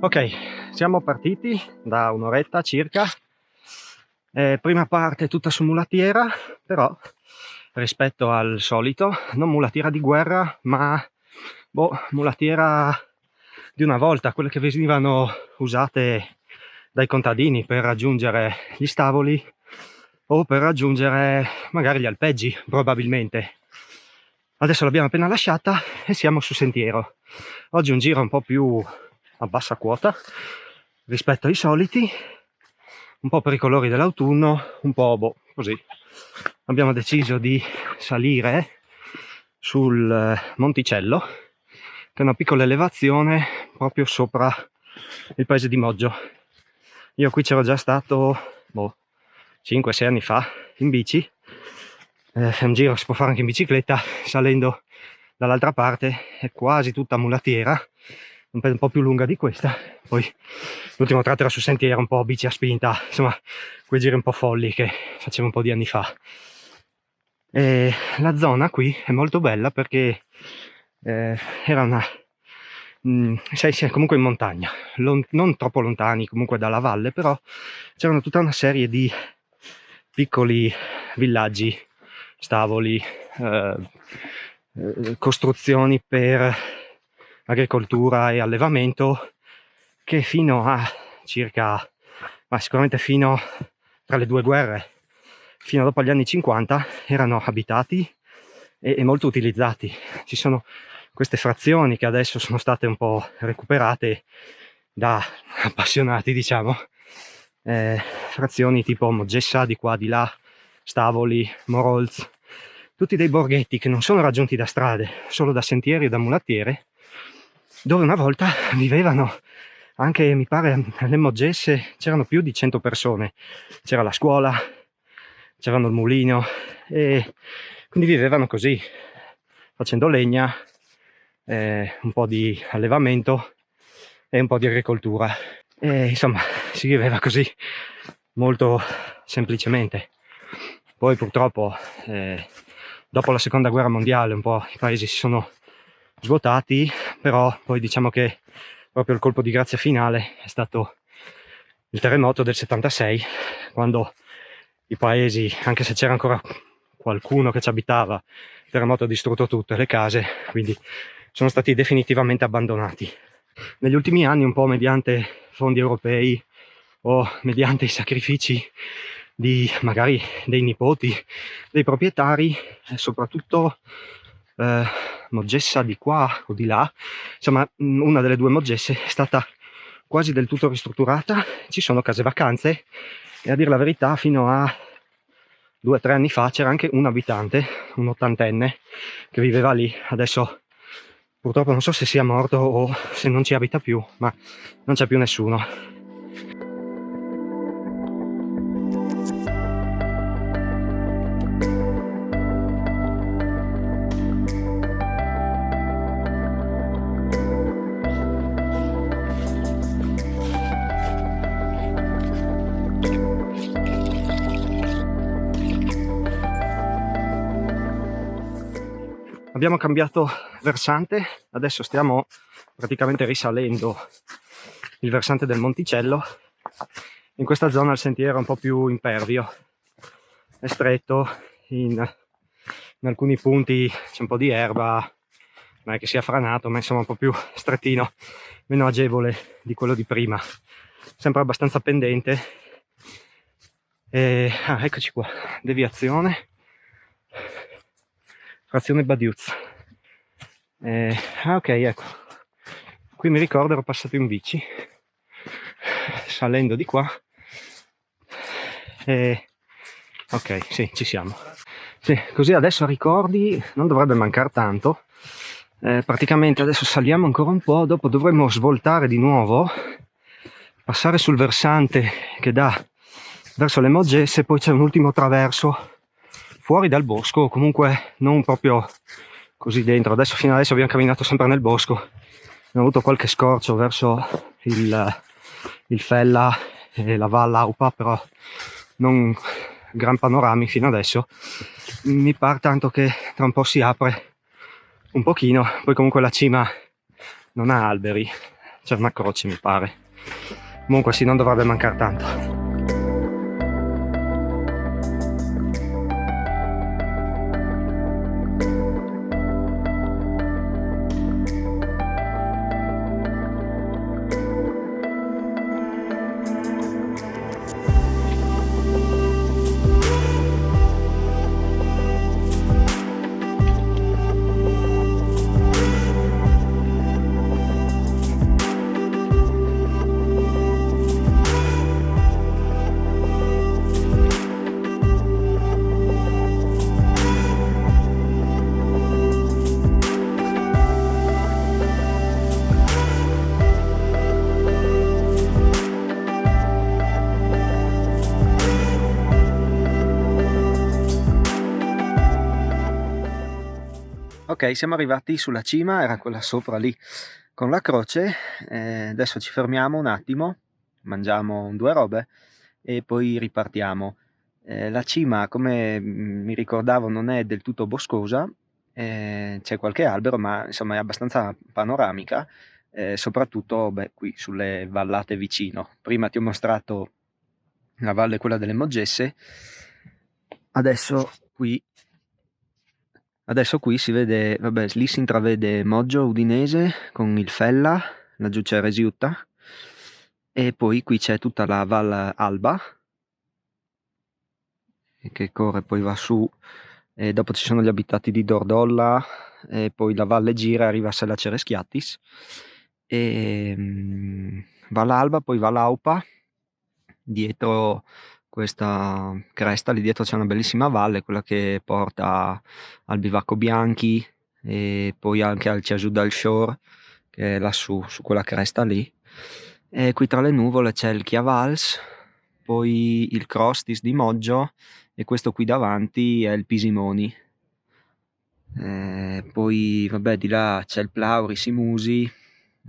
Ok, siamo partiti da un'oretta circa. Prima parte tutta su mulattiera, però rispetto al solito, non mulattiera di guerra, ma mulattiera di una volta, quelle che venivano usate dai contadini per raggiungere gli stavoli o per raggiungere magari gli alpeggi, probabilmente. Adesso l'abbiamo appena lasciata e siamo su sentiero. Oggi un giro un po' più a bassa quota rispetto ai soliti, un po' per i colori dell'autunno, un po' così. Abbiamo deciso di salire sul Monticello, che è una piccola elevazione proprio sopra il paese di Moggio. Io qui c'ero già stato 5-6 anni fa in bici. È un giro che si può fare anche in bicicletta, salendo dall'altra parte è quasi tutta mulattiera, un po' più lunga di questa. Poi l'ultimo tratto era su sentiero, un po' bici a spinta, insomma quei giri un po' folli che facevo un po' di anni fa. E la zona qui è molto bella perché era una sei comunque in montagna, non troppo lontani comunque dalla valle, però c'erano tutta una serie di piccoli villaggi, stavoli, costruzioni per agricoltura e allevamento, che fino a circa, ma sicuramente fino tra le due guerre, fino dopo gli anni 50, erano abitati e molto utilizzati. Ci sono queste frazioni che adesso sono state un po' recuperate da appassionati, diciamo, frazioni tipo Mogessa di qua di là, Stavoli, Morolz, tutti dei borghetti che non sono raggiunti da strade, solo da sentieri e da mulattiere, dove una volta vivevano anche, mi pare, nelle Moggesse c'erano più di 100 persone, c'era la scuola, c'erano il mulino, e quindi vivevano così, facendo legna, un po' di allevamento e un po' di agricoltura, e insomma si viveva così molto semplicemente. Poi purtroppo dopo la seconda guerra mondiale un po' i paesi si sono svuotati, però poi diciamo che proprio il colpo di grazia finale è stato il terremoto del 76, quando i paesi, anche se c'era ancora qualcuno che ci abitava, il terremoto ha distrutto tutte le case, quindi sono stati definitivamente abbandonati. Negli ultimi anni, un po' mediante fondi europei o mediante i sacrifici di magari dei nipoti dei proprietari, soprattutto Moggessa di qua o di là, insomma una delle due Moggesse è stata quasi del tutto ristrutturata. Ci sono case vacanze e, a dir la verità, fino a 2 o 3 anni fa c'era anche un abitante, un ottantenne, che viveva lì. Adesso purtroppo non so se sia morto o se non ci abita più, ma non c'è più nessuno. Abbiamo cambiato versante, adesso stiamo praticamente risalendo il versante del Monticello. In questa zona il sentiero è un po' più impervio, è stretto, in alcuni punti c'è un po' di erba, non è che sia franato, ma insomma un po' più strettino, meno agevole di quello di prima, sempre abbastanza pendente. Eccoci qua, deviazione, frazione Badiuz. Ok, ecco, qui mi ricordo ero passato in bici salendo di qua, ok, sì, ci siamo. Sì, così adesso ricordi non dovrebbe mancare tanto. Praticamente adesso saliamo ancora un po', dopo dovremmo svoltare di nuovo, passare sul versante che dà verso le Moggesse, poi c'è un ultimo traverso fuori dal bosco, o comunque non proprio così dentro. Fino adesso abbiamo camminato sempre nel bosco, abbiamo avuto qualche scorcio verso il Fella e la Val Aupa, però non gran panorami fino adesso. Mi pare tanto che tra un po' si apre un pochino, poi comunque la cima non ha alberi, c'è una croce mi pare. Comunque sì, non dovrebbe mancare tanto. Ok, siamo arrivati sulla cima, era quella sopra lì con la croce. Adesso ci fermiamo un attimo, mangiamo 2 robe e poi ripartiamo. La cima, come mi ricordavo, non è del tutto boscosa, c'è qualche albero, ma insomma è abbastanza panoramica, soprattutto qui sulle vallate vicino. Prima ti ho mostrato la valle, quella delle Moggesse, adesso qui si vede, vabbè, lì si intravede Moggio Udinese con il Fella, laggiù c'è Resiutta, e poi qui c'è tutta la Val Alba che corre, poi va su, e dopo ci sono gli abitati di Dordolla, e poi la Valle gira e arriva a Sella Cereschiatis, e Val Alba, poi Val Aupa, dietro questa cresta lì dietro c'è una bellissima valle, quella che porta al Bivacco Bianchi e poi anche al Cesu dal Shore, che è lassù su quella cresta lì. E qui tra le nuvole c'è il Chiavals, poi il Crostis di Moggio, e questo qui davanti è il Pisimoni. Poi vabbè, di là c'è il Plauris, i Musi,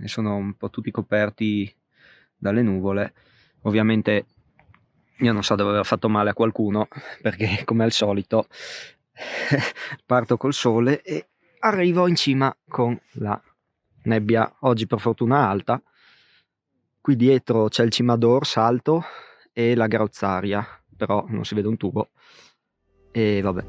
e sono un po' tutti coperti dalle nuvole. Ovviamente io non so, devo aver fatto male a qualcuno, perché come al solito parto col sole e arrivo in cima con la nebbia, oggi per fortuna alta. Qui dietro c'è il Cimador Salto e la Grauzzaria, però non si vede un tubo, e vabbè.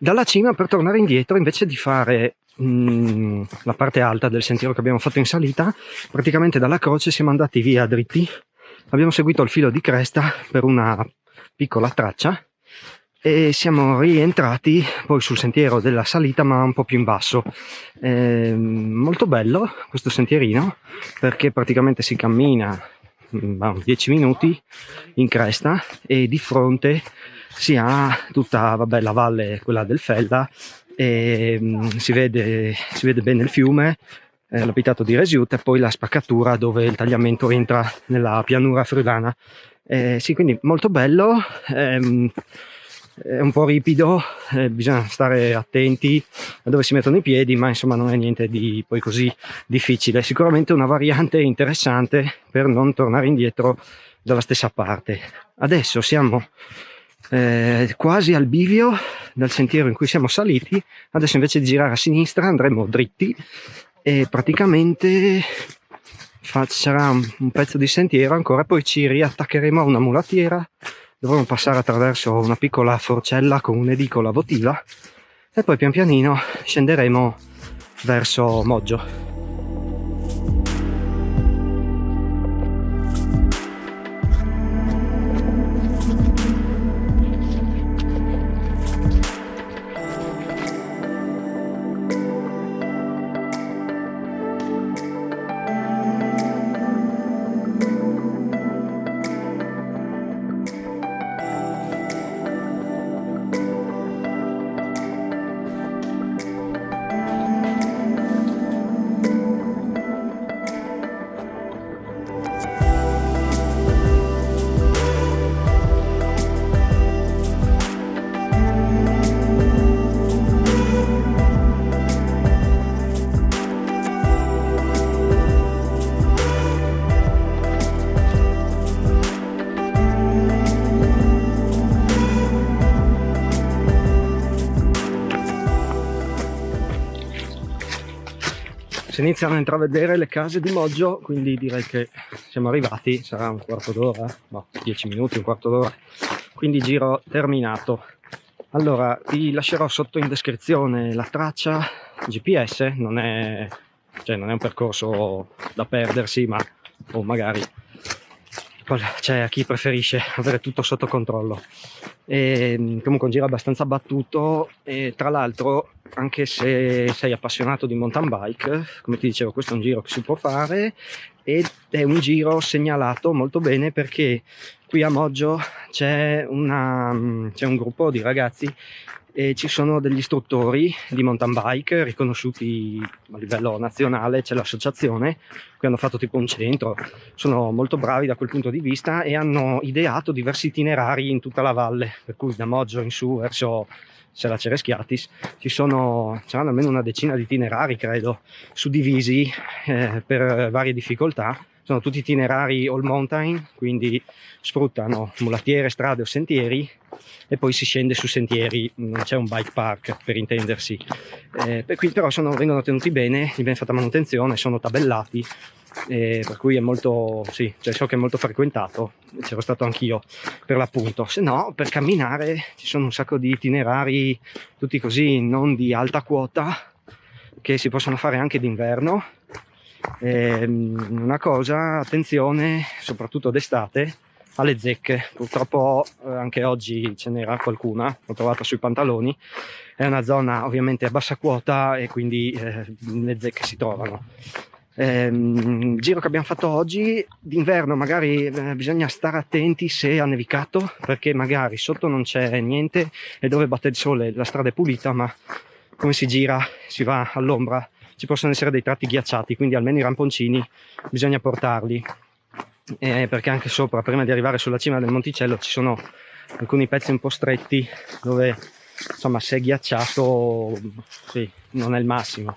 Dalla cima, per tornare indietro, invece di fare la parte alta del sentiero che abbiamo fatto in salita, praticamente dalla croce siamo andati via dritti, abbiamo seguito il filo di cresta per una piccola traccia e siamo rientrati poi sul sentiero della salita, ma un po' più in basso. Molto bello questo sentierino, perché praticamente si cammina 10 minuti in cresta e di fronte si ha tutta la valle, quella del Fella, e si vede bene il fiume, l'abitato di Resiut, e poi la spaccatura dove il tagliamento entra nella pianura friulana. Sì, quindi molto bello, è un po' ripido, bisogna stare attenti a dove si mettono i piedi, ma insomma non è niente di poi così difficile. Sicuramente una variante interessante per non tornare indietro dalla stessa parte. Adesso siamo quasi al bivio del sentiero in cui siamo saliti. Adesso invece di girare a sinistra andremo dritti e praticamente sarà un pezzo di sentiero ancora, poi ci riattaccheremo a una mulattiera, dovremo passare attraverso una piccola forcella con un'edicola votiva e poi pian pianino scenderemo verso Moggio. si iniziano a intravedere le case di Moggio, quindi direi che siamo arrivati, sarà un quarto d'ora, no, 10 minuti, un quarto d'ora, quindi giro terminato. Allora, vi lascerò sotto in descrizione la traccia GPS, non è un percorso da perdersi, ma o magari c'è a chi preferisce avere tutto sotto controllo. E comunque un giro abbastanza battuto, e tra l'altro, anche se sei appassionato di mountain bike, come ti dicevo, questo è un giro che si può fare ed è un giro segnalato molto bene, perché qui a Moggio c'è un gruppo di ragazzi e ci sono degli istruttori di mountain bike riconosciuti a livello nazionale, c'è l'associazione, qui hanno fatto tipo un centro, sono molto bravi da quel punto di vista e hanno ideato diversi itinerari in tutta la valle, per cui da Moggio in su verso Sella Cereschiatis saranno almeno una decina di itinerari, credo, suddivisi per varie difficoltà. Sono tutti itinerari all mountain, quindi sfruttano mulattiere, strade o sentieri, e poi si scende su sentieri, non c'è un bike park per intendersi. Qui però vengono tenuti bene, di ben fatta manutenzione, sono tabellati, per cui è molto, sì, cioè so che è molto frequentato, c'ero stato anch'io per l'appunto. Se no, per camminare ci sono un sacco di itinerari, tutti così, non di alta quota, che si possono fare anche d'inverno. Una cosa, attenzione, soprattutto d'estate, alle zecche. Purtroppo anche oggi ce n'era qualcuna, l'ho trovata sui pantaloni. È una zona ovviamente a bassa quota e quindi le zecche si trovano. Il giro che abbiamo fatto oggi d'inverno magari bisogna stare attenti se ha nevicato, perché magari sotto non c'è niente e dove batte il sole la strada è pulita, ma come si gira, si va all'ombra, ci possono essere dei tratti ghiacciati, quindi almeno i ramponcini bisogna portarli, perché anche sopra, prima di arrivare sulla cima del monticello, ci sono alcuni pezzi un po' stretti dove, insomma, se è ghiacciato, sì, non è il massimo.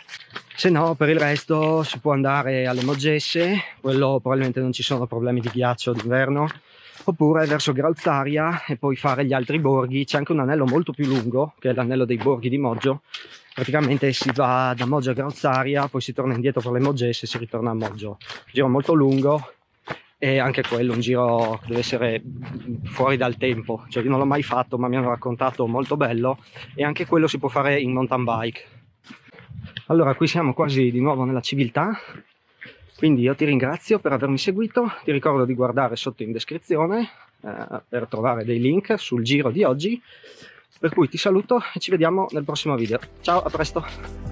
Se no, per il resto si può andare alle Moggesse, quello probabilmente non ci sono problemi di ghiaccio d'inverno, oppure verso Grauzzaria e poi fare gli altri borghi. C'è anche un anello molto più lungo, che è l'anello dei borghi di Moggio. Praticamente si va da Moggio a Grauzzaria, poi si torna indietro per le Moggesse e si ritorna a Moggio. Un giro molto lungo, e anche quello un giro che deve essere fuori dal tempo, cioè io non l'ho mai fatto, ma mi hanno raccontato molto bello, e anche quello si può fare in mountain bike. Allora, qui siamo quasi di nuovo nella civiltà, quindi io ti ringrazio per avermi seguito, ti ricordo di guardare sotto in descrizione per trovare dei link sul giro di oggi, per cui ti saluto e ci vediamo nel prossimo video. Ciao, a presto!